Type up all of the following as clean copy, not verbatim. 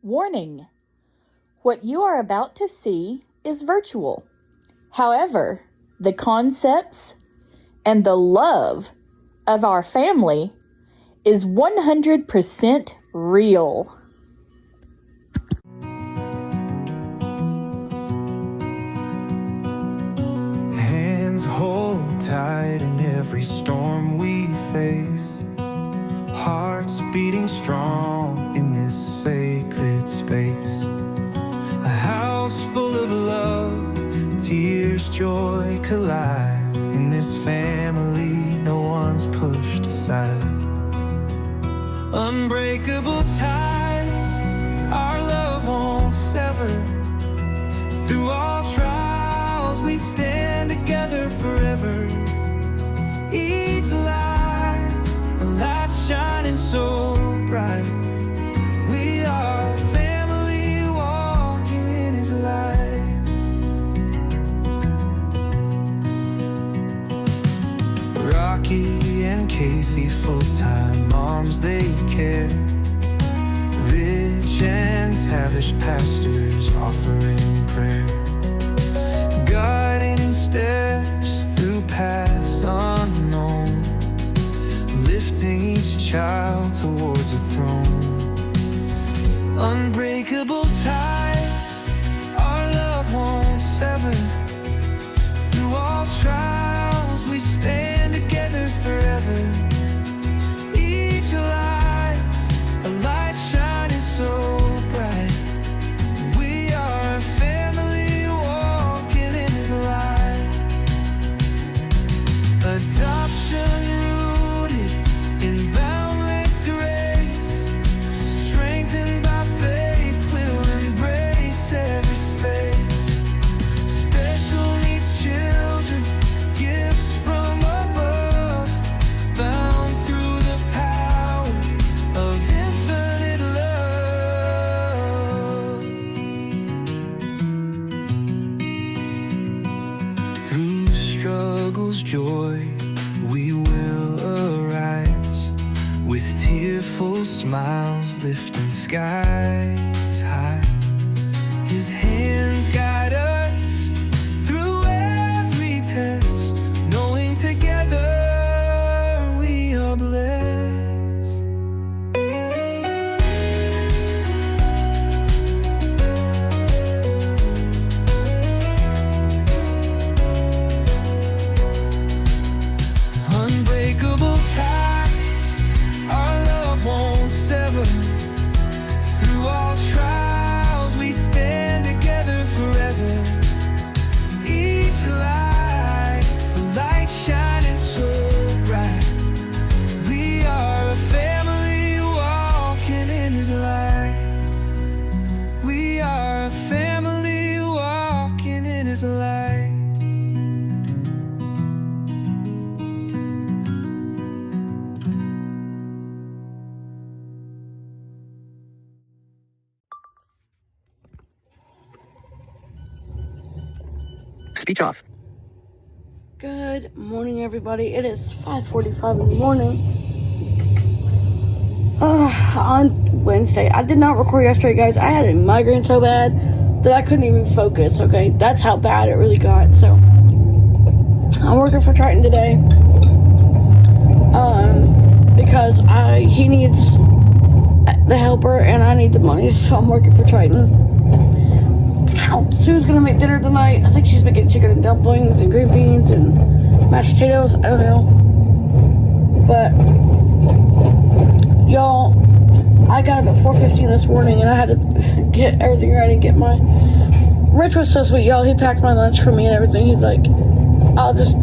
Warning: what you are about to see is virtual. However, the concepts and the love of our family is 100% real. Hands hold tight in every storm we face. Hearts beating strong in this sacred space. A house full of love, tears, joy collide. In this family, no one's pushed aside. Unbreakable ties, our love won't sever. Through all trials, we stand together forever. Each life, a light shining so bright. We are family walking in His light. Rocky and Casey, full-time moms, they care. Rich and Tavish pastors offering prayer. Guiding steps through paths unknown, lifting each child towards a throne. Unbreakable ties, our love won't sever. Through all trials, we stand together forever. Each life, a light shining so bright. We are a family walking in His light. Adoption rooted in boundless grace, strengthened by faith, we'll embrace every space. Special needs children, gifts from above, bound through the power of infinite love. Through struggles, joy, we will arise, with tearful smiles lifting skies high. His hands guide us through every test, knowing together we are blessed. Unbreakable ties, our love won't sever. Through all trials, we stand together forever. Each life, a light shining so bright. We are a family walking in His light. We are a family walking in His light. Speech off. Good morning, everybody. It is 5:45 in the morning on Wednesday. I did not record yesterday, guys. I had a migraine so bad that I couldn't even focus, okay? That's how bad it really got. So I'm working for Triton today because he needs the helper and I need the money, so I'm working for Triton. Sue's gonna make dinner tonight. I think she's making chicken and dumplings and green beans and mashed potatoes. I don't know. But y'all, I got up at 4:15 this morning and I had to get everything ready and get my... Rich was so sweet, y'all. He packed my lunch for me and everything. He's like, I'll just,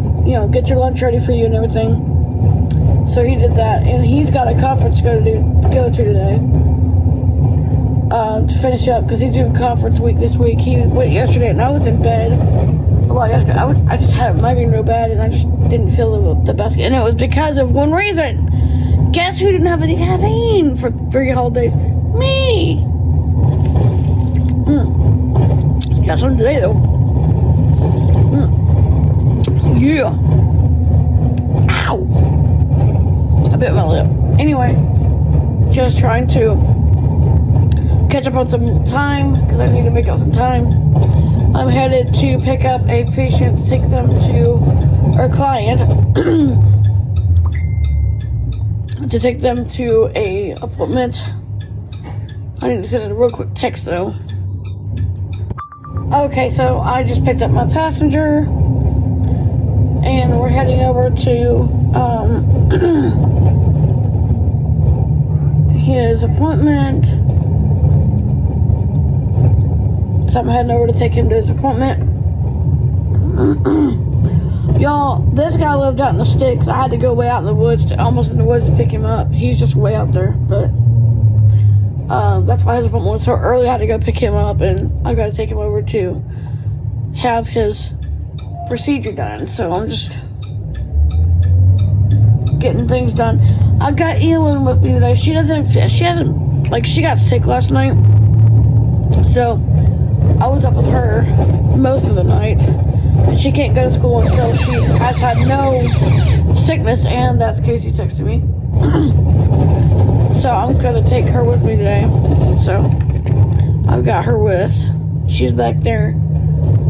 get your lunch ready for you and everything. So he did that, and he's got a conference to go to today. To finish up, because he's doing conference week this week. He went yesterday and I was in bed a lot yesterday. I just had a migraine real bad and I just didn't feel the best, and it was because of one reason. Guess who didn't have any caffeine for 3 whole days? Me. Got some today though. Yeah. Ow. I bit my lip. Anyway, just trying to catch up on some time because I need to make up some time. I'm headed to pick up a patient to take them to, or client, to take them to a appointment. I need to send a real quick text though. Okay, so I just picked up my passenger and we're heading over to his appointment. So I'm heading over to take him to his appointment. Y'all, this guy lived out in the sticks. I had to go way out in the woods, almost in the woods, to pick him up. He's just way out there, but that's why his appointment was so early. I had to go pick him up, and I've got to take him over to have his procedure done. So I'm just getting things done. I've got Elin with me today. She got sick last night, so I was up with her most of the night. And she can't go to school until she has had no sickness, and that's Casey texting me. So I'm gonna take her with me today. So I've got her with. She's back there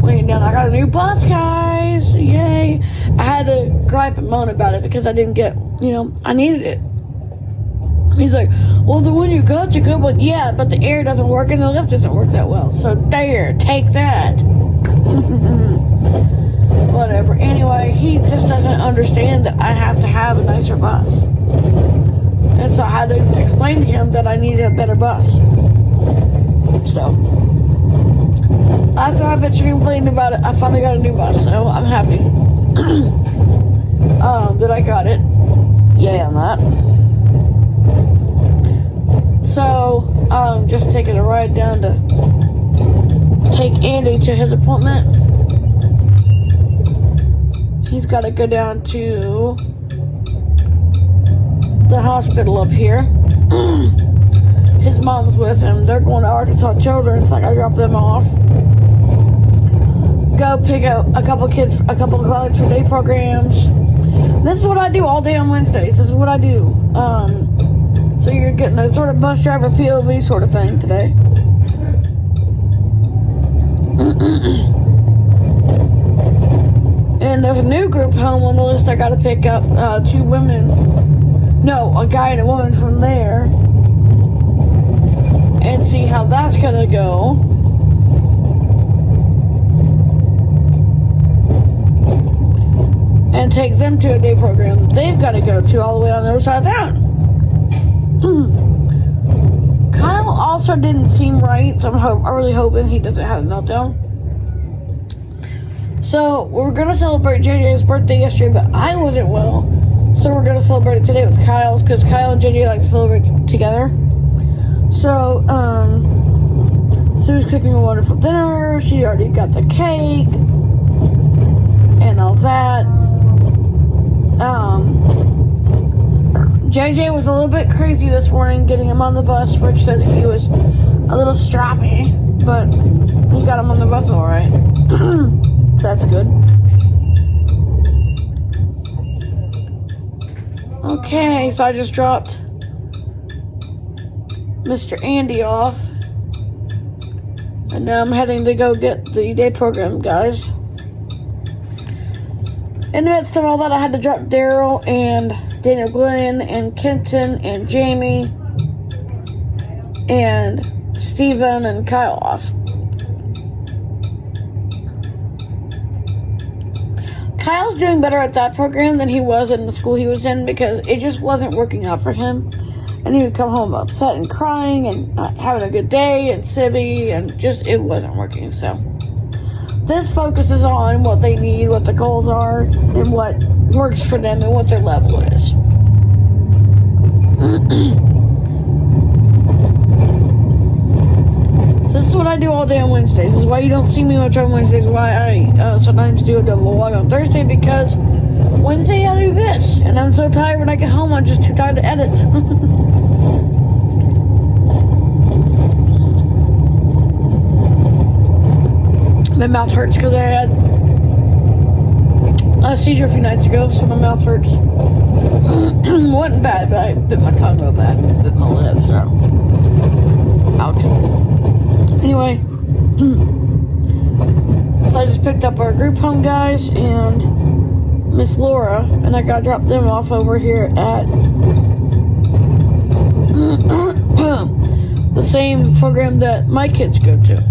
laying down. I got a new bus, guys! Yay! I had to gripe and moan about it because I didn't get, I needed it. He's like, well, the one you got's a good one. Yeah, but the air doesn't work and the lift doesn't work that well. So there, take that. Whatever. Anyway, he just doesn't understand that I have to have a nicer bus. And so I had to explain to him that I needed a better bus. So, after I've been complaining about it, I finally got a new bus. So I'm happy that I got it. Yay on that. So, just taking a ride down to take Andy to his appointment. He's got to go down to the hospital up here. His mom's with him. They're going to Arkansas Children's. I gotta drop them off. Go pick up a couple clients for day programs. This is what I do all day on Wednesdays. This is what I do. So you're getting a sort of bus driver POV sort of thing today. And there's a new group home on the list I gotta pick up. Two women. No, a guy and a woman from there. And see how that's gonna go. And take them to a day program that they've gotta go to all the way on the other side of town. Kyle also didn't seem right, so I'm really hoping he doesn't have a meltdown. So, we're going to celebrate JJ's birthday yesterday, but I wasn't well. So, we're going to celebrate it today with Kyle's, because Kyle and JJ like to celebrate together. So, Sue's cooking a wonderful dinner. She already got the cake and all that. JJ was a little bit crazy this morning getting him on the bus, which said he was a little stroppy, but he got him on the bus all right. So that's good. Okay, so I just dropped Mr. Andy off. And now I'm heading to go get the day program, guys. In the midst of all that, I had to drop Daryl and Daniel Glenn and Kenton and Jamie and Steven and Kyle off. Kyle's doing better at that program than he was in the school he was in because it just wasn't working out for him. And he would come home upset and crying and not having a good day and sibby and just it wasn't working. So this focuses on what they need, what the goals are, and what works for them and what their level is. So this is what I do all day on Wednesdays. This is why you don't see me much on Wednesdays. Why I sometimes do a double log on Thursday, because Wednesday I do this. And I'm so tired when I get home, I'm just too tired to edit. My mouth hurts because I had a seizure a few nights ago, so my mouth hurts. Wasn't bad, but I bit my tongue real bad, bit my lip, so ouch. anyway, so I just picked up our group home guys and Miss Laura, and I got to drop them off over here at the same program that my kids go to.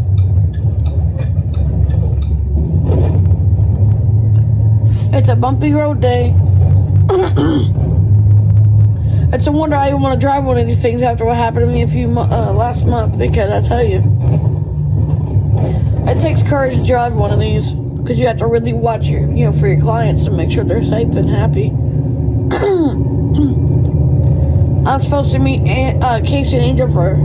It's a bumpy road day. It's a wonder I even want to drive one of these things after what happened to me last month, because I tell you, it takes courage to drive one of these, because you have to really watch for your clients to make sure they're safe and happy. I'm supposed to meet Casey and Angel for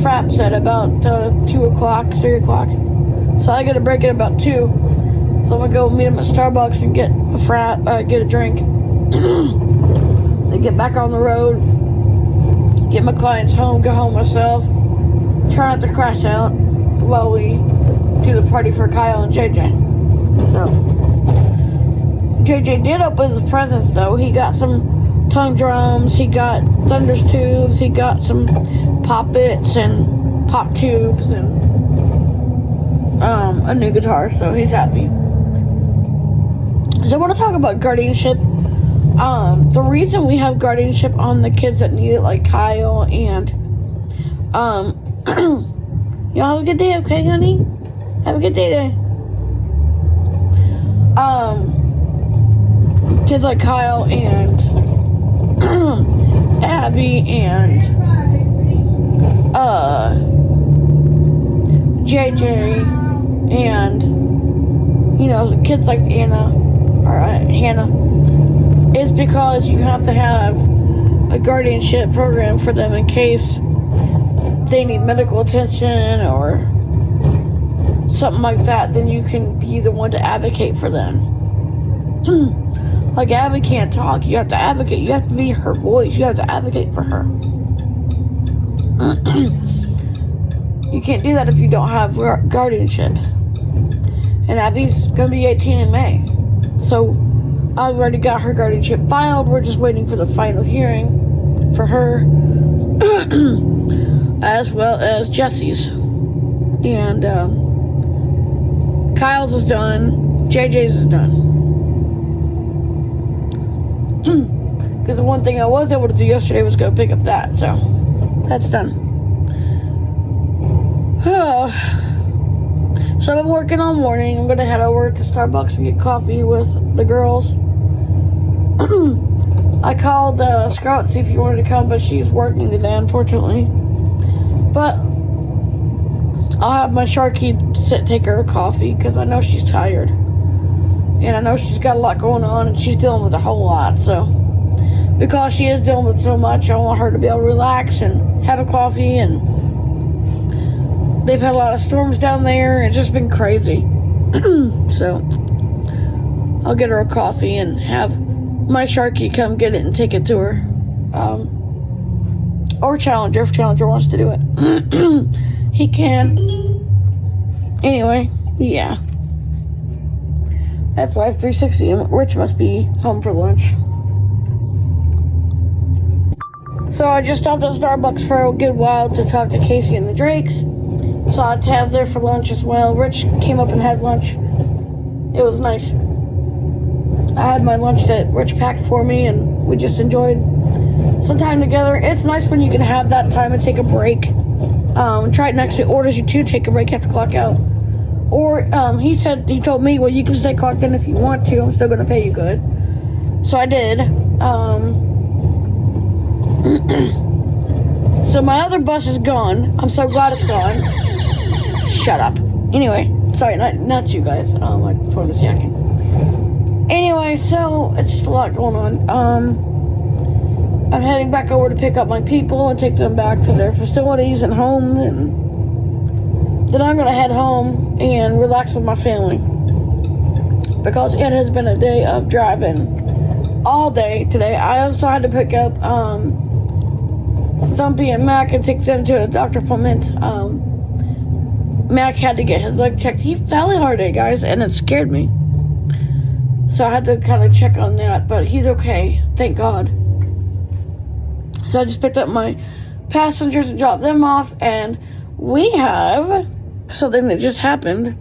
fraps at about 2 o'clock, 3 o'clock. So I get a break at about 2. So I'm gonna go meet them at Starbucks and get a frat, get a drink. Then get back on the road, get my clients home, go home myself. Try not to crash out while we do the party for Kyle and JJ. So JJ did open his presents though. He got some tongue drums, he got thunder tubes, he got some poppets and pop tubes and a new guitar, so he's happy. So I want to talk about guardianship. The reason we have guardianship on the kids that need it, like Kyle and y'all have a good day, okay, honey? Have a good day. Kids like Kyle and Abby and JJ and kids like Hannah is because you have to have a guardianship program for them in case they need medical attention or something like that. Then you can be the one to advocate for them. Like Abby can't talk, you have to advocate. You have to be her voice. You have to advocate for her. You can't do that if you don't have guardianship. And Abby's gonna be 18 in May, so I've already got her guardianship filed. We're just waiting for the final hearing for her, as well as Jesse's. And Kyle's is done. JJ's is done. Because the one thing I was able to do yesterday was go pick up that, so that's done. So I'm working all morning. I'm gonna head over to Starbucks and get coffee with the girls. I called Scarlett to see if you wanted to come, but she's working today, unfortunately. But I'll have my Sharky take her a coffee, because I know she's tired. And I know she's got a lot going on, and she's dealing with a whole lot. So, because she is dealing with so much, I want her to be able to relax and have a coffee. And they've had a lot of storms down there. It's just been crazy. So, I'll get her a coffee and have my Sharky come get it and take it to her. Or Challenger, if Challenger wants to do it. He can. Anyway, yeah. That's Life 360. Rich must be home for lunch. So I just stopped at Starbucks for a good while to talk to Casey and the Drakes. So I'd have there for lunch as well. Rich came up and had lunch. It was nice. I had my lunch that Rich packed for me, and we just enjoyed some time together. It's nice when you can have that time and take a break. Triton actually orders you to take a break, you have to clock out. Or he told me, well, you can stay clocked in if you want to. I'm still going to pay you good. So I did. So my other bus is gone. I'm so glad it's gone. Shut up. Anyway, sorry, not you guys. My phone is yakking. Anyway, so it's just a lot going on. I'm heading back over to pick up my people and take them back to their facilities and home, and then I'm gonna head home and relax with my family, because it has been a day of driving all day today. I also had to pick up Thumpy and Mac and take them to a doctor appointment. Mac had to get his leg checked. He fell hard today, guys, and it scared me. So I had to kind of check on that, but he's okay, thank God. So I just picked up my passengers and dropped them off, and we have something that just happened.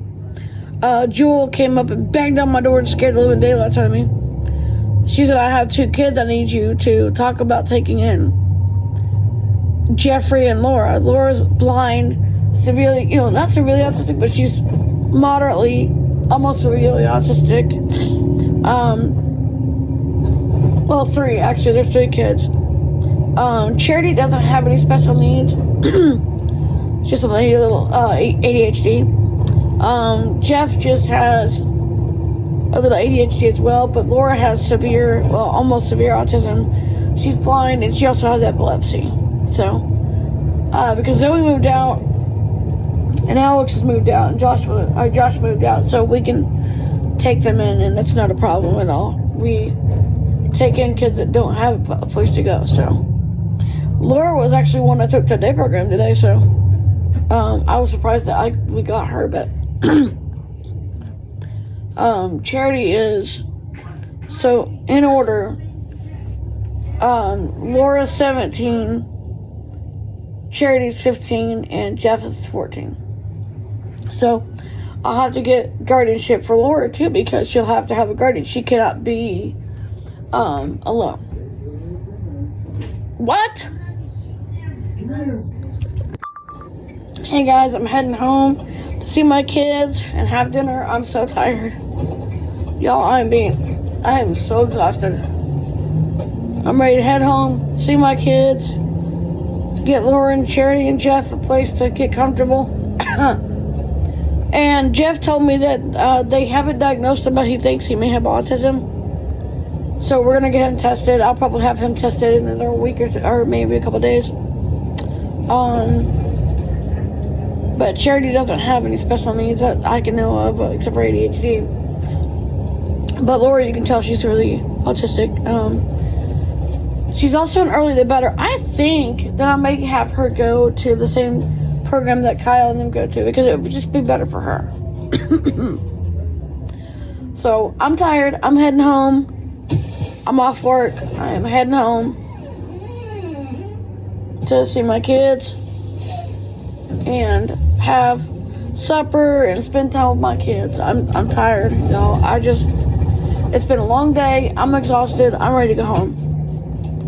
Jewel came up and banged on my door and scared the living daylights out of me. She said, I have 2 kids I need you to talk about taking in. Jeffrey and Laura. Laura's blind, severely, not severely autistic, but she's moderately, almost severely autistic. 3, actually, there's 3 kids. Charity doesn't have any special needs. Just a little ADHD. Jeff just has a little ADHD as well, but Laura has almost severe autism. She's blind and she also has epilepsy. So, because Zoe moved out and Alex has moved out and Josh moved out, so we can take them in and that's not a problem at all. We take in kids that don't have a place to go. So, Laura was actually one I took to the day program today, so I was surprised that we got her, but Charity is, so in order, Laura's 17, Charity's 15, and Jeff is 14. So I'll have to get guardianship for Laura too, because she'll have to have a guardian. She cannot be alone. What? Hey guys, I'm heading home to see my kids and have dinner. I'm so tired. Y'all, I am so exhausted. I'm ready to head home, see my kids, get Laura and Charity and Jeff a place to get comfortable. And Jeff told me that they haven't diagnosed him, but he thinks he may have autism. So we're going to get him tested. I'll probably have him tested in another week or maybe a couple days. But Charity doesn't have any special needs that I can know of, except for ADHD. But Laura, you can tell she's really autistic. She's also an early day better. I think that I may have her go to the same program that Kyle and them go to, because it would just be better for her. So I'm tired. I'm heading home. I'm off work. I am heading home to see my kids and have supper and spend time with my kids. I'm tired, y'all. It's been a long day. I'm exhausted. I'm ready to go home.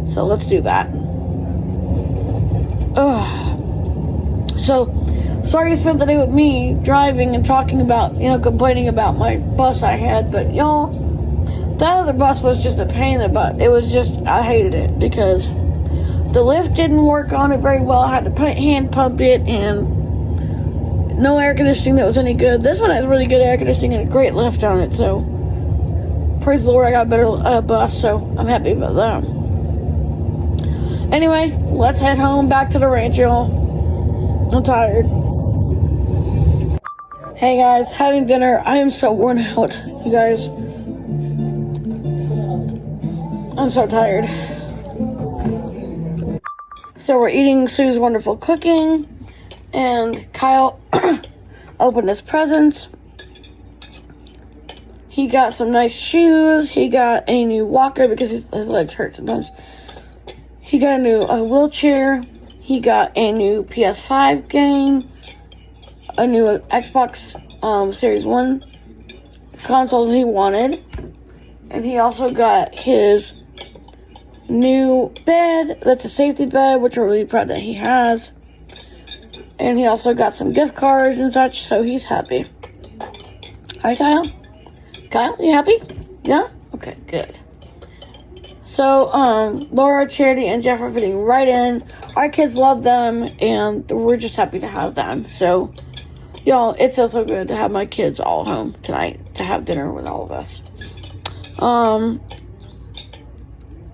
So let's do that. So sorry you spent the day with me driving and talking about, complaining about my bus I had, but y'all, that other bus was just a pain in the butt. It was just, I hated it because the lift didn't work on it very well. I had to hand pump it, and no air conditioning that was any good. This one has really good air conditioning and a great lift on it, so praise the Lord, I got a better bus, so I'm happy about that. Anyway, let's head home back to the ranch, y'all. I'm tired. Hey guys, having dinner. I am so worn out, you guys. I'm so tired. So we're eating Sue's wonderful cooking, and Kyle opened his presents. He got some nice shoes. He got a new walker because his legs hurt sometimes. He got a new wheelchair. He got a new PS5 game, a new Xbox Series 1 console that he wanted. And he also got his new bed. That's a safety bed, which we're really proud that he has. And he also got some gift cards and such, so he's happy. Hi, Kyle. Kyle, you happy? Yeah? Okay, good. So, Laura, Charity, and Jeff are fitting right in. Our kids love them, and we're just happy to have them. So, y'all, it feels so good to have my kids all home tonight to have dinner with all of us.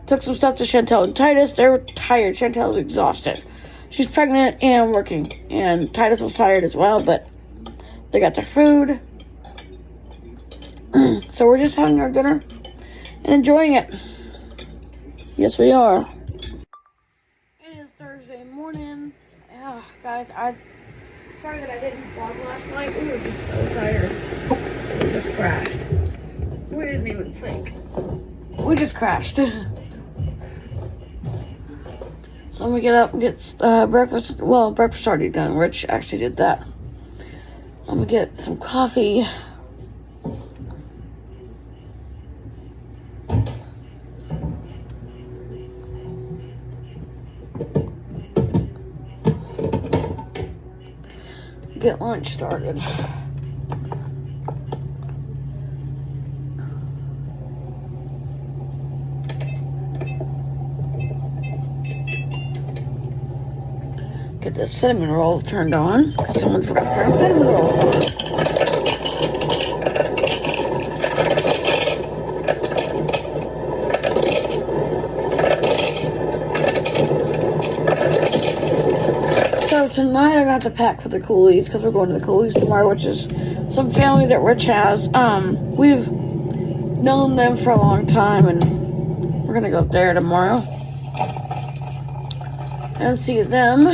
Took some stuff to Chantel and Titus. They were tired. Chantel's exhausted. She's pregnant and working, and Titus was tired as well, but they got their food. So we're just having our dinner and enjoying it. Yes, we are. It is Thursday morning. Guys, sorry that I didn't vlog last night. We were just so tired. We just crashed. We didn't even think. We just crashed. So I'm gonna get up and get breakfast. Well, breakfast already done. Rich actually did that. I'm gonna get some coffee. Get lunch started. Get the cinnamon rolls turned on. Someone forgot to turn cinnamon rolls on. So tonight I got to pack for the coolies because we're going to the coolies tomorrow, which is some family that Rich has. We've known them for a long time, and we're gonna go there tomorrow and see them.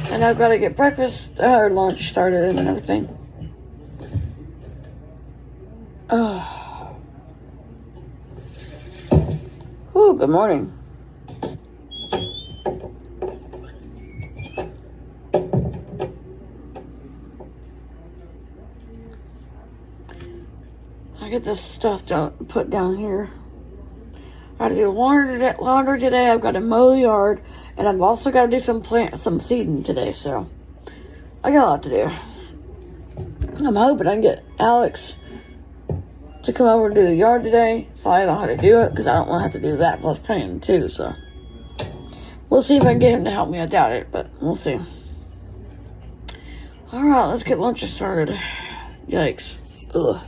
And I've got to get breakfast or lunch started and everything. Oh. Ooh, good morning. I get this stuff put down here. I gotta do laundry today. I've got to mow the yard, and I've also got to do some seeding today. So I got a lot to do. I'm hoping I can get Alex to come over and do the yard today, so I know how to do it, because I don't want to have to do that plus painting too. So we'll see if I can get him to help me. I doubt it, but we'll see. All right, let's get lunch started. Yikes! Ugh.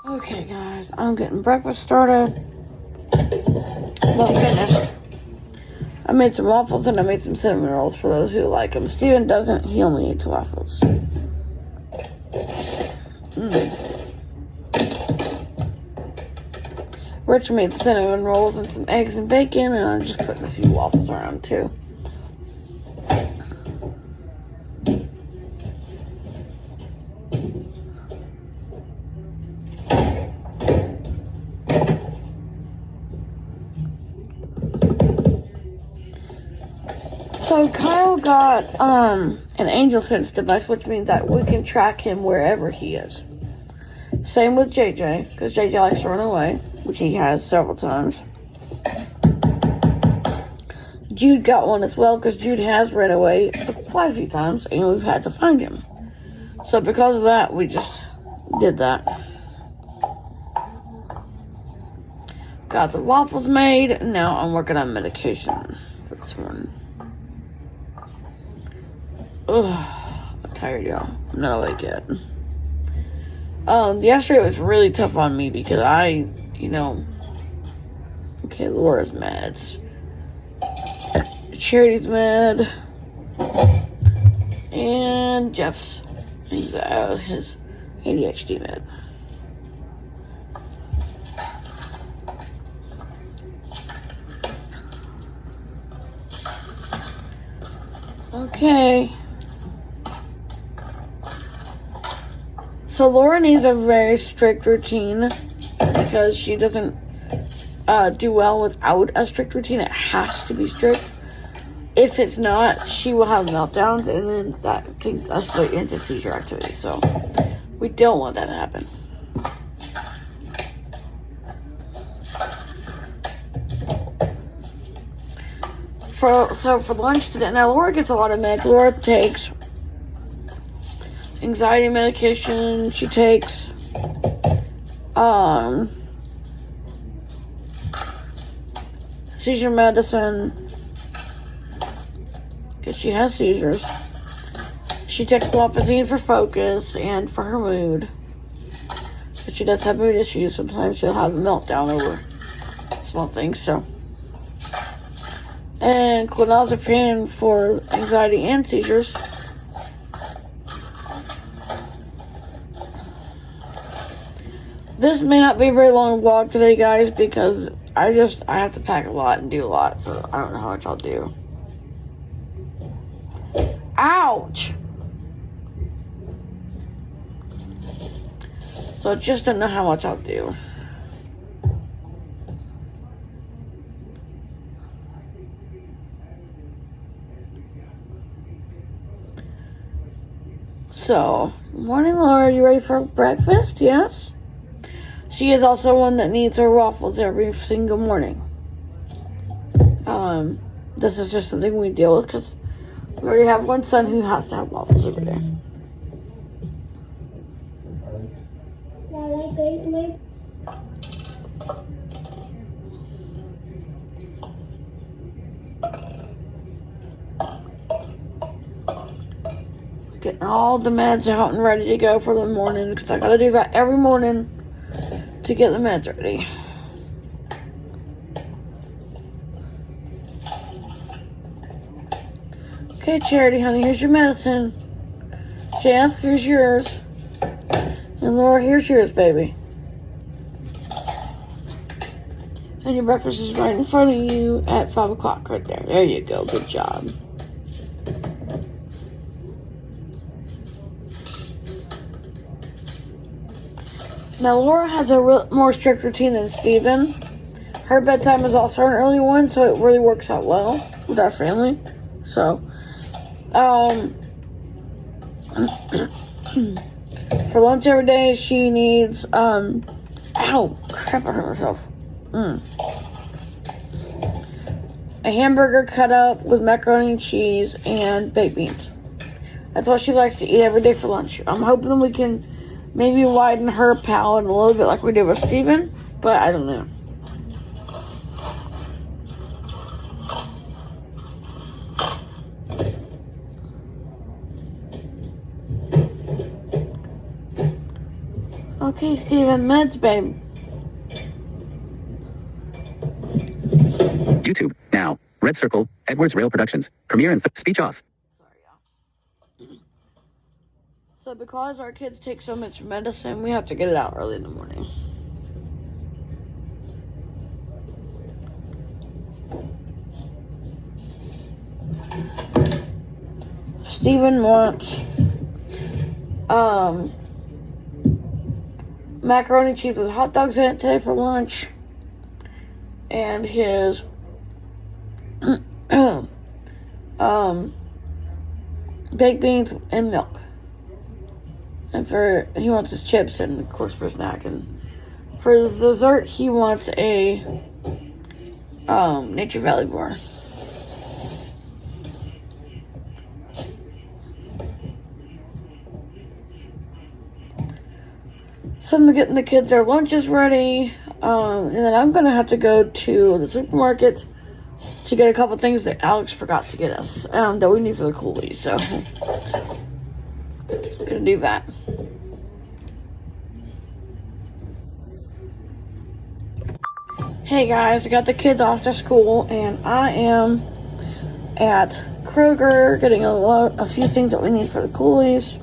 Okay, guys, I'm getting breakfast started. Not finished. I made some waffles and I made some cinnamon rolls for those who like them. Steven doesn't. He only eats waffles. Rich made cinnamon rolls and some eggs and bacon, and I'm just putting a few waffles around too. So Kyle got an angel sense device, which means that we can track him wherever he is. Same with JJ, because JJ likes to run away, which he has several times. Jude got one as well, because Jude has run away quite a few times, and we've had to find him. So because of that, we just did that. Got the waffles made, and now I'm working on medication for this morning. Ugh, I'm tired, y'all. I'm not awake yet. Yesterday was really tough on me because okay, Laura's meds. Charity's med. And Jeff's, his ADHD med. Okay. So Laura needs a very strict routine because she doesn't do well without a strict routine. It has to be strict. If it's not, she will have meltdowns, and then that can escalate into seizure activity. So we don't want that to happen. For lunch today, now Laura gets a lot of meds. Laura takes anxiety medication. She takes seizure medicine because she has seizures. She takes clopazine for focus and for her mood. But she does have mood issues. Sometimes she'll have a meltdown over small things. So, and clonazepam for anxiety and seizures. This may not be a very long vlog today, guys, because I have to pack a lot and do a lot, so I don't know how much I'll do. Ouch! So I just don't know how much I'll do. So, morning, Laura. Are you ready for breakfast? Yes. She is also one that needs her waffles every single morning. This is just something we deal with because we already have one son who has to have waffles every day. Getting all the meds out and ready to go for the morning because I gotta do that every morning to get the meds ready. Okay, Charity, honey, here's your medicine. Jeff, here's yours. And Laura, here's yours, baby. And your breakfast is right in front of you at 5 o'clock right there. There you go. Good job. Now, Laura has a more strict routine than Steven. Her bedtime is also an early one, so it really works out well with our family. So, for lunch every day, she needs, ow, crap, I hurt myself. A hamburger cut up with macaroni and cheese and baked beans. That's what she likes to eat every day for lunch. I'm hoping we can maybe widen her palate a little bit like we did with Steven, but I don't know. Okay, Steven, meds, babe. YouTube, now. Red Circle, Edwards Rail Productions. Premiere and speech off. Sorry, y'all. So because our kids take so much medicine, we have to get it out early in the morning. Steven wants macaroni and cheese with hot dogs in it today for lunch. And his baked beans and milk. And he wants his chips and of course for a snack. And for his dessert he wants a Nature Valley bar. So I'm getting the kids their lunches ready. And then I'm going to have to go to the supermarket to get a couple things that Alex forgot to get us that we need for the coolies. So I'm going to do that. Hey guys, I got the kids off to school and I am at Kroger getting a few things that we need for the coolies.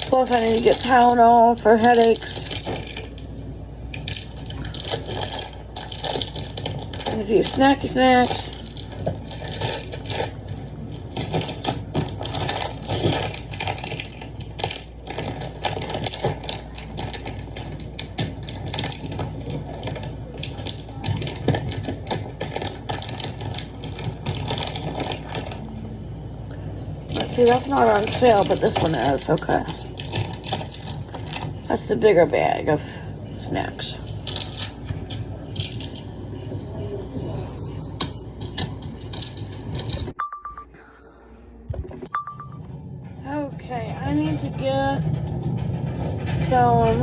Plus, I need to get Tylenol for headaches. And a few snacky snacks. Let's see, that's not on sale, but this one is. Okay. That's the bigger bag of snacks. Okay, I need to get some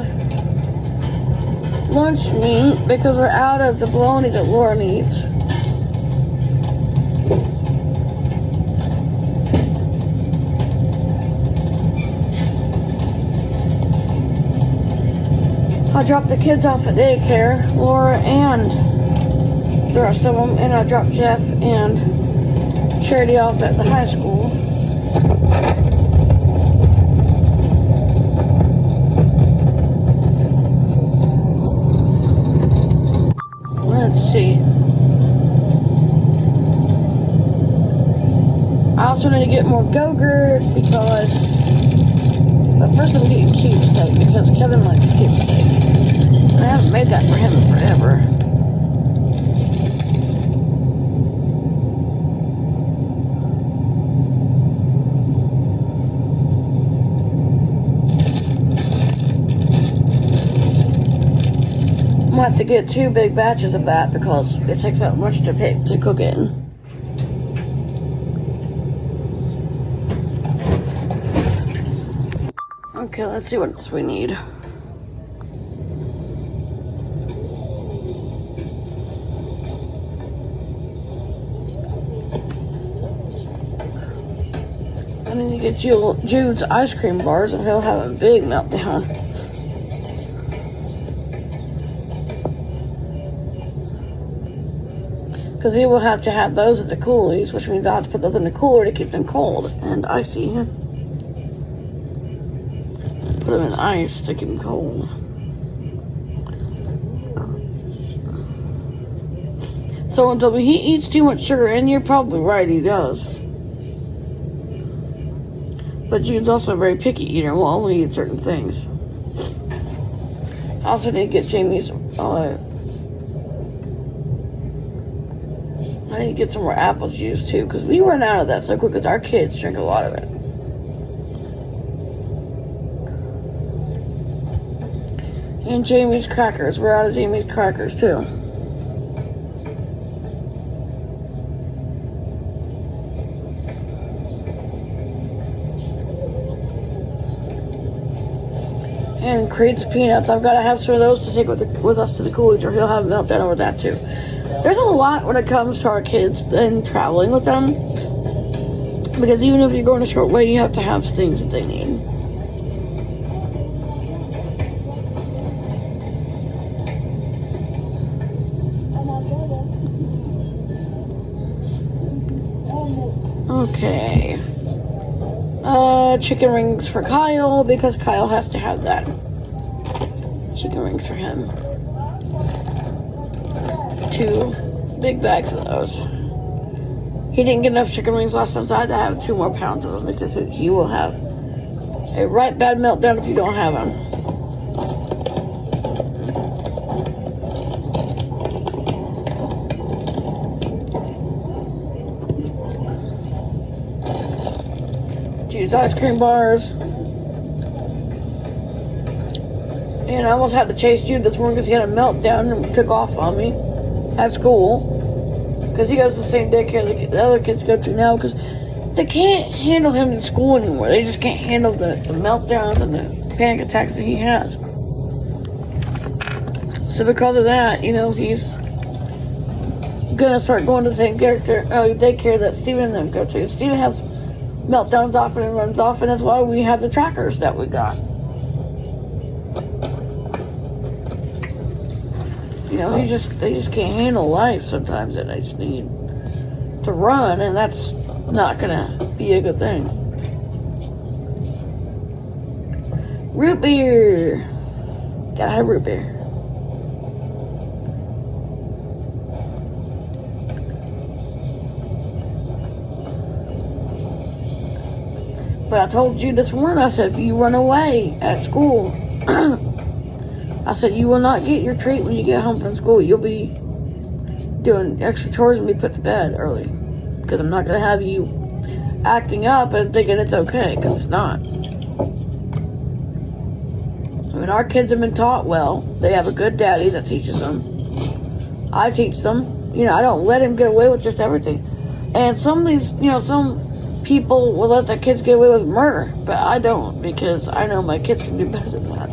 lunch meat because we're out of the bologna that Laura needs. I dropped the kids off at daycare, Laura and the rest of them, and I dropped Jeff and Charity off at the high school. Let's see. I also need to get more Go-Gurt but first I'm getting cube steak because Kevin likes cube steak. I haven't made that for him in forever. I'm gonna have to get 2 big batches of that because it takes that much to cook it in. Okay, let's see what else we need. I need to get Jude's ice cream bars and he'll have a big meltdown. Because he will have to have those at the coolies, which means I'll have to put those in the cooler to keep them cold and icy. Put them in ice to keep them cold. Someone told me he eats too much sugar, and you're probably right, he does. But Jude's also a very picky eater and will only eat certain things. I also need to get Jamie's, I need to get some more apple juice too, because we run out of that so quick because our kids drink a lot of it. And Jamie's crackers. We're out of Jamie's crackers too. And Creed's peanuts. I've got to have some of those to take with us to the coolies, or he'll have a meltdown over that too. There's a lot when it comes to our kids and traveling with them. Because even if you're going a short way, you have to have things that they need. Okay. Chicken wings for Kyle, because Kyle has to have that. Chicken wings for him. 2 big bags of those. He didn't get enough chicken wings last time, so I had to have 2 more pounds of them, because he will have a right bad meltdown if you don't have them. Jude's ice cream bars. And I almost had to chase Jude this morning because he had a meltdown and took off on me at school. Because he goes to the same daycare the other kids go to now, because they can't handle him in school anymore. They just can't handle the meltdowns and the panic attacks that he has. So because of that, you know, he's gonna start going to the same daycare that Steven and them go to. And Steven has meltdowns often and runs off, and that's why we have the trackers that we got. You know, they just can't handle life sometimes, and they just need to run, and that's not gonna be a good thing. Root beer. Gotta have root beer. But I told you this morning, I said, if you run away at school, I said, you will not get your treat when you get home from school. You'll be doing extra chores and be put to bed early. Because I'm not going to have you acting up and thinking it's okay, because it's not. I mean, our kids have been taught well. They have a good daddy that teaches them. I teach them. You know, I don't let him get away with just everything. And some of these, you know, some people will let their kids get away with murder, but I don't, because I know my kids can do better than that.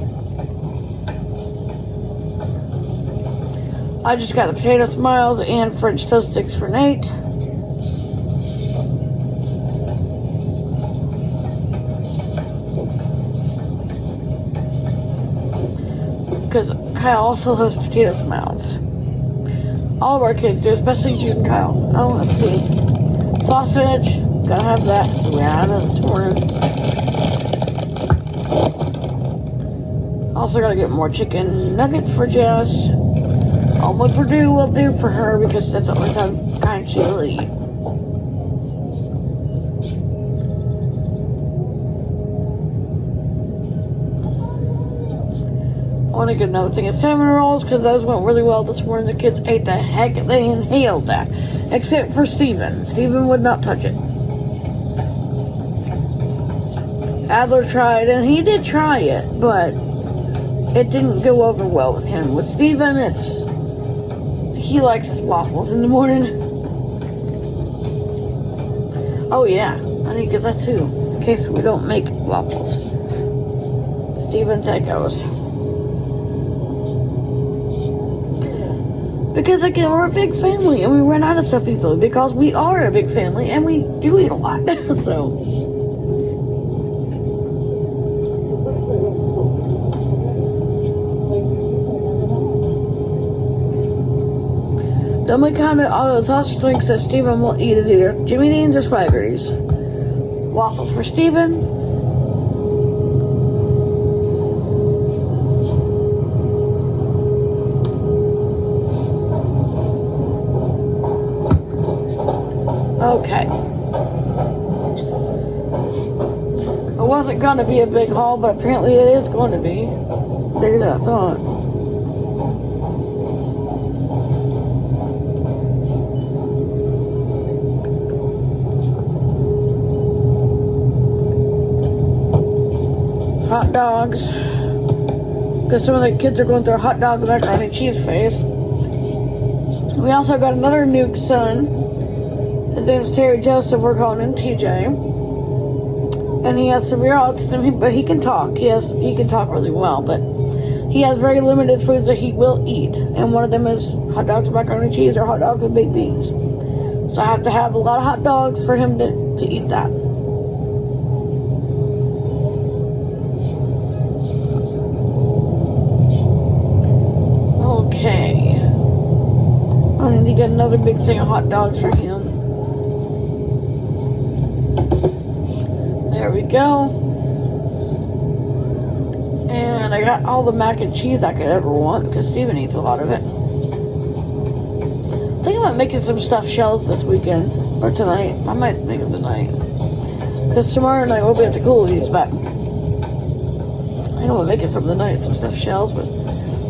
I just got the potato smiles and French toast sticks for Nate. Because Kyle also loves potato smiles. All of our kids do, especially Jude and Kyle. Oh, let's see. Sausage. Gotta have that. We had it this morning. Also gotta get more chicken nuggets for Jess. Almost Purdue will do for her, because that's the only kind she will eat. want to get another thing of cinnamon rolls because those went really well this morning. The kids ate the heck, they inhaled that. Except for Steven. Steven would not touch it. Adler tried, and he did try it, but it didn't go over well with him. With Steven, he likes his waffles in the morning. Oh yeah, I need to get that too, in case we don't make waffles. Steven's Echoes. Because again, we're a big family and we run out of stuff easily because we are a big family and we do eat a lot. So the only kind of sausage drinks that Steven will eat is either Jimmy Dean's or Swaggerty's. Waffles for Steven. Okay. It wasn't going to be a big haul, but apparently it is going to be. Bigger than I thought. Hot dogs. Because some of the kids are going through a hot dog macaroni and cheese phase. We also got another nuke son. His name is Terry Joseph. We're calling him TJ. And he has severe autism, but he can talk. He can talk really well, but he has very limited foods that he will eat. And one of them is hot dogs, macaroni and cheese, or hot dogs with baked beans. So I have to have a lot of hot dogs for him to eat that. Okay. I need to get another big thing of hot dogs for him. There we go. And I got all the mac and cheese I could ever want because Steven eats a lot of it. I think about making some stuffed shells this weekend or tonight. I might make them tonight because tomorrow night we'll be at the coolies, but I think I'm gonna make it something tonight. Some stuffed shells with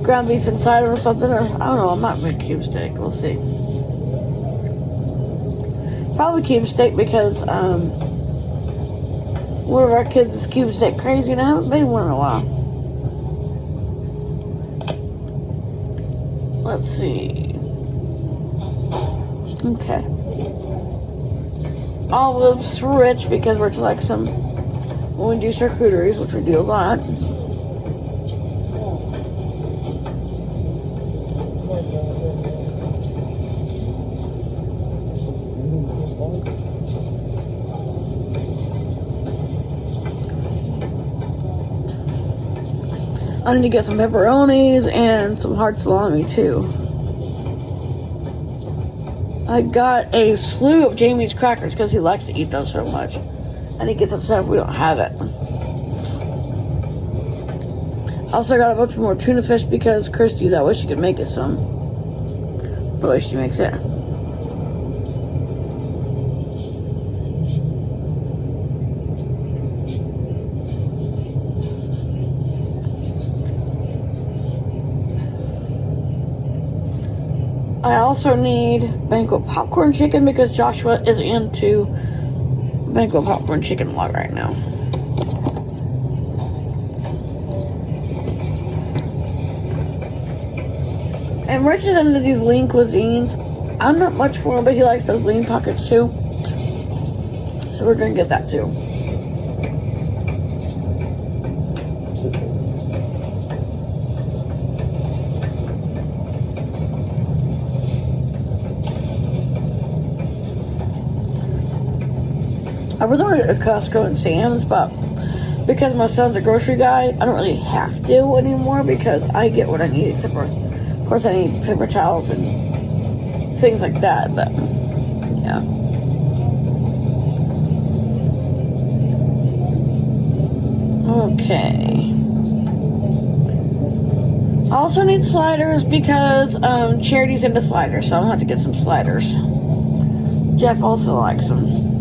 ground beef inside or something, or I don't know. I might make cube steak. We'll see. Probably cube steak because one of our kids is cube steak crazy, and I haven't made one in a while. Let's see. Okay. Olives for Rich because Rich likes some when we do charcuteries, which we do a lot. I need to get some pepperonis and some hard salami too. I got a slew of Jamie's crackers because he likes to eat those so much. And he gets upset if we don't have it. Also got a bunch more tuna fish because Christy, that way she could make us some. The way she makes it. I also need banquet popcorn chicken because Joshua is into banquet popcorn chicken a lot right now. And Rich is into these lean cuisines. I'm not much for him, but he likes those lean pockets too. So we're gonna get that too. I really wanted a Costco and Sam's, but because my son's a grocery guy, I don't really have to anymore because I get what I need, except for, of course, I need paper towels and things like that, but, yeah. Okay. I also need sliders because Charity's into sliders, so I'm going to have to get some sliders. Jeff also likes them.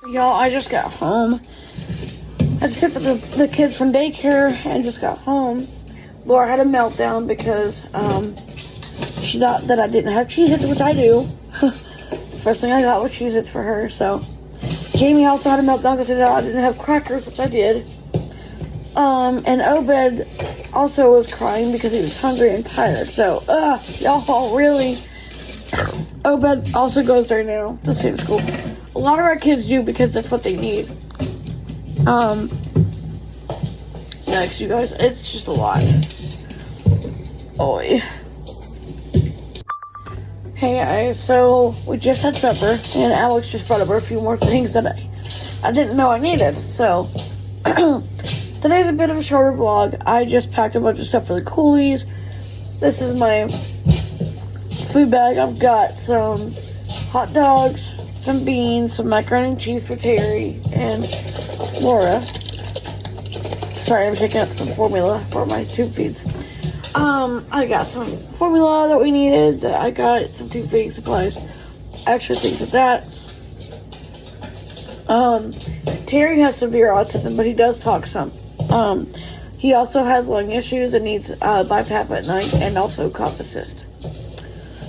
Y'all, I just got home. I just picked up the kids from daycare and just got home. Laura had a meltdown because she thought that I didn't have Cheez-Its, which I do. First thing I got was Cheez-Its for her. So Jamie also had a meltdown because she thought I didn't have crackers, which I did. And Obed also was crying because he was hungry and tired. So, y'all, really? Obed also goes there now, the same school. A lot of our kids do because that's what they need. Yikes, you guys, it's just a lot. Oi. Hey guys, so we just had supper, and Alex just brought over a few more things that I didn't know I needed. So, today's a bit of a shorter vlog. I just packed a bunch of stuff for the coolies. This is my food bag. I've got some hot dogs, some beans, some macaroni and cheese for Terry and Laura. Sorry, I'm taking out some formula for my tube feeds. I got some formula that we needed. I got some tube feeding supplies, extra things like that. Terry has severe autism, but he does talk some. He also has lung issues and needs BiPAP at night and also cough assist.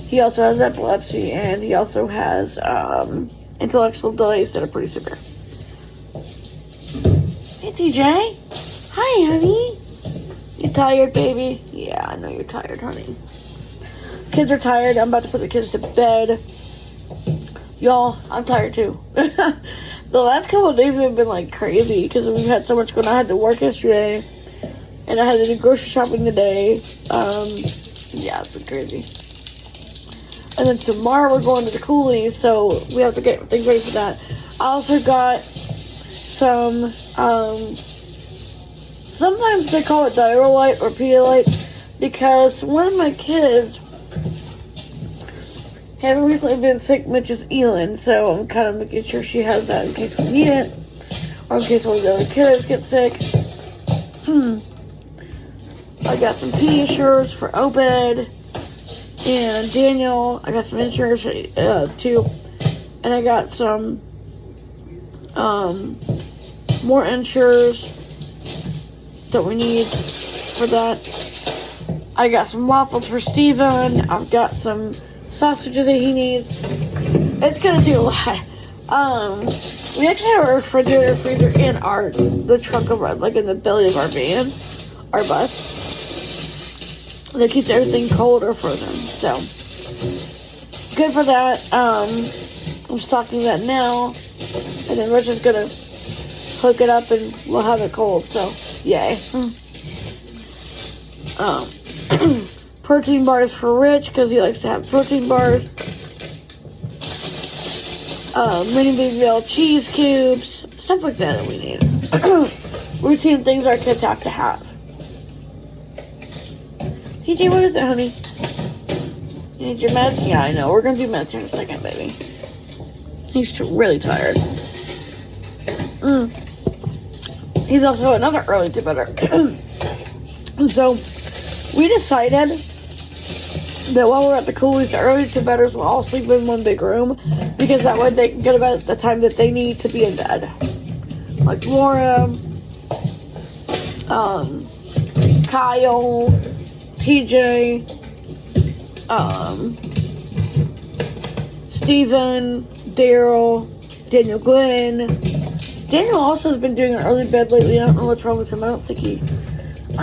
He also has epilepsy, and he also has intellectual delays that are pretty severe. Hey, TJ. Hi, honey. You tired, baby? Yeah, I know you're tired, honey. Kids are tired. I'm about to put the kids to bed. Y'all, I'm tired too. The last couple of days have been like crazy because we've had so much going on. I had to work yesterday, and I had to do grocery shopping today. Yeah, it's been crazy. And then tomorrow we're going to the coolies, so we have to get things ready for that. I also got some, sometimes they call it Diarrhea or Pedialyte, because one of my kids has recently been sick, which is Elin, so I'm kind of making sure she has that in case we need it, or in case one of the other kids get sick. I got some Pediasures for Obed and Daniel. I got some insurance too, and I got some more insurers that we need for that. I got some waffles for Steven. I've got some sausages that he needs. It's gonna do a lot. We actually have a refrigerator freezer in the trunk of our, like in the belly of our van, our bus, that keeps everything cold or frozen. So good for that. I'm stocking that now, and then Rich is gonna hook it up and we'll have it cold. So yay. Protein bars for Rich because he likes to have protein bars. Mini BBL cheese cubes, stuff like that we need. Routine things our kids have to have. TJ, what is it, honey? You need your meds? Yeah, I know. We're gonna do meds here in a second, baby. He's really tired. He's also another early to bedder. So we decided that while we're at the coolies, the early to bedders will all sleep in one big room, because that way they can get about the time that they need to be in bed. Like Laura, Kyle, TJ, Steven, Daryl, Daniel Glenn. Daniel also has been doing an early bed lately. I don't know what's wrong with him. I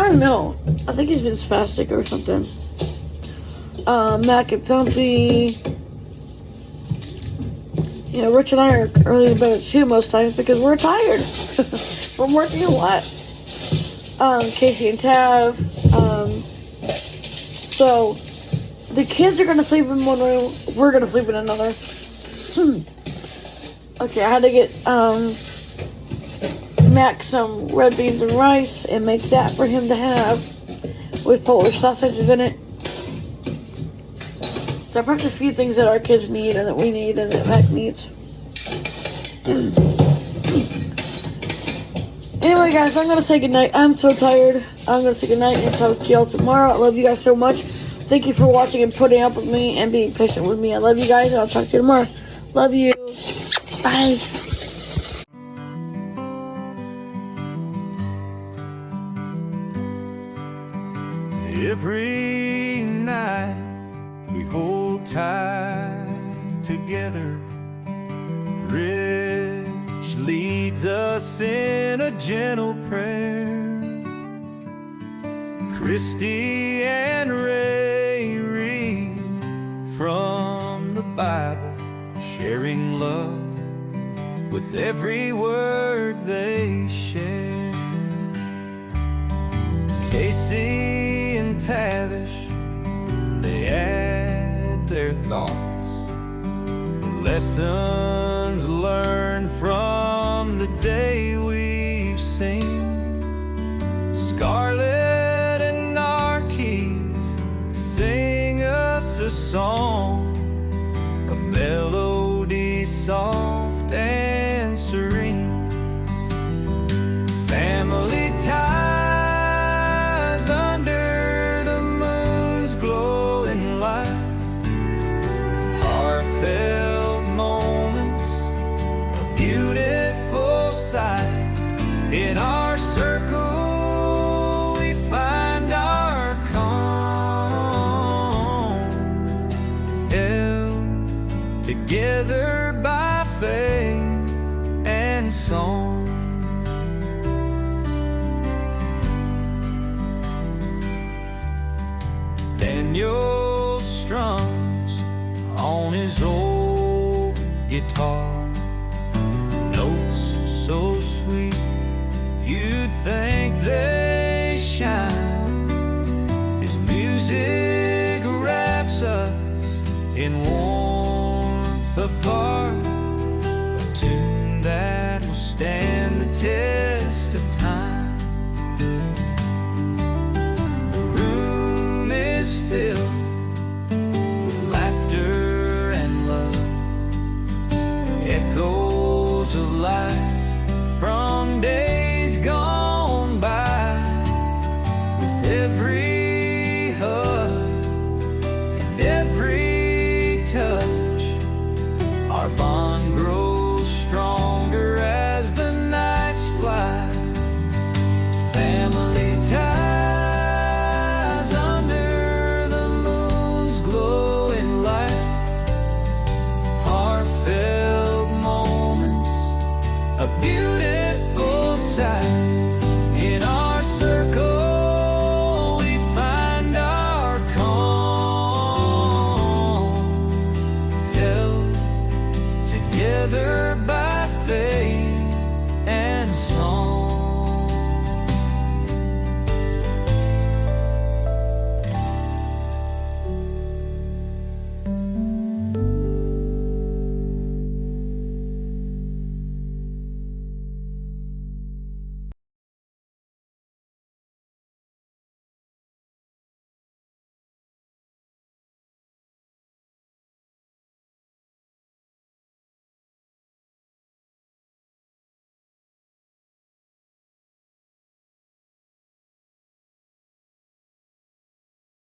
don't know. I think he's been spastic or something. Mac and Thumpy. You know, Rich and I are early to bed too most times because we're tired from working a lot. Casey and Tav. So the kids are gonna sleep in one room. We're gonna sleep in another. Okay, I had to get Mac some red beans and rice and make that for him to have with Polish sausages in it. So I purchased a few things that our kids need and that we need and that Mac needs. Anyway, guys, I'm going to say goodnight. I'm so tired. I'm going to say goodnight and talk to y'all tomorrow. I love you guys so much. thank you for watching and putting up with me and being patient with me. I love you guys, and I'll talk to you tomorrow. Love you. Bye. Every night we hold tight together. Rich leads us in a gentle prayer. Christy and Ray read from the Bible, sharing love with every word they share. Casey and Tavish, they add their thoughts, lessons learned from the day we've seen. Scarlett and Narkeys sing us a song, a melody soft and serene. Family ties under the moon's glowing light, heartfelt moments, a beautiful sight. In our circle we find our calm, held together by faith and song. Daniel strums on his old guitar, notes so sweet you'd think they shine. His music wraps us in warmth of heart, a tune that will stand the test of time. The room is filled with laughter and love, echoes of life from days gone by. With every